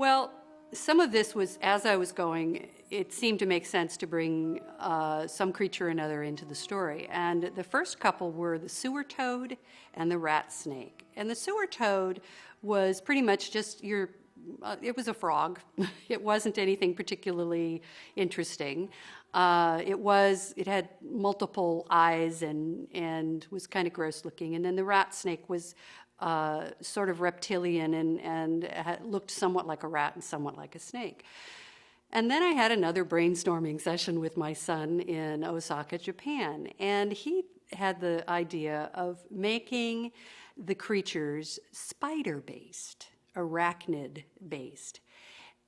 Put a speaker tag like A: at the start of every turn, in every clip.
A: Well, some of this was, as I was going, it seemed to make sense to bring some creature or another into the story. And the first couple were the sewer toad and the rat snake. And the sewer toad was pretty much just it was a frog. It wasn't anything particularly interesting. It had multiple eyes and was kind of gross looking. And then the rat snake was sort of reptilian and looked somewhat like a rat and somewhat like a snake. And then I had another brainstorming session with my son in Osaka, Japan. And he had the idea of making the creatures spider-based, arachnid-based.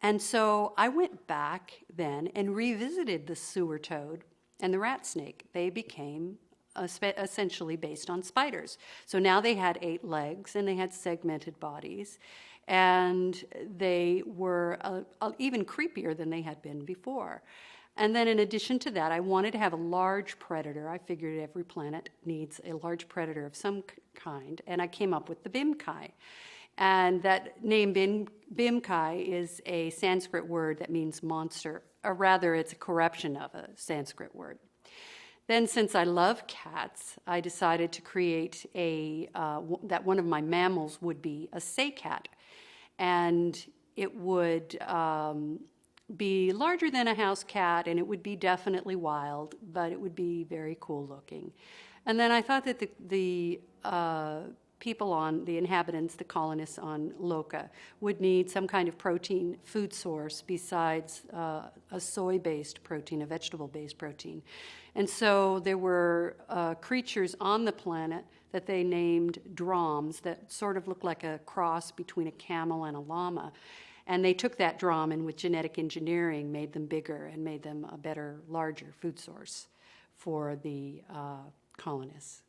A: And so I went back then and revisited the sewer toad and the rat snake. They became essentially based on spiders. So now they had 8 legs and they had segmented bodies, and they were even creepier than they had been before. And then in addition to that, I wanted to have a large predator. I figured every planet needs a large predator of some kind, and I came up with the Bimkai. And that name Bimkai is a Sanskrit word that means monster, or rather it's a corruption of a Sanskrit word. Then, since I love cats, I decided to create that one of my mammals would be a saycat. And it would be larger than a house cat, and it would be definitely wild, but it would be very cool looking. And then I thought that the inhabitants, the colonists on Loka, would need some kind of protein food source besides a soy-based protein, a vegetable-based protein. And so there were creatures on the planet that they named droms that sort of looked like a cross between a camel and a llama. And they took that drom and with genetic engineering made them bigger and made them a better, larger food source for the colonists.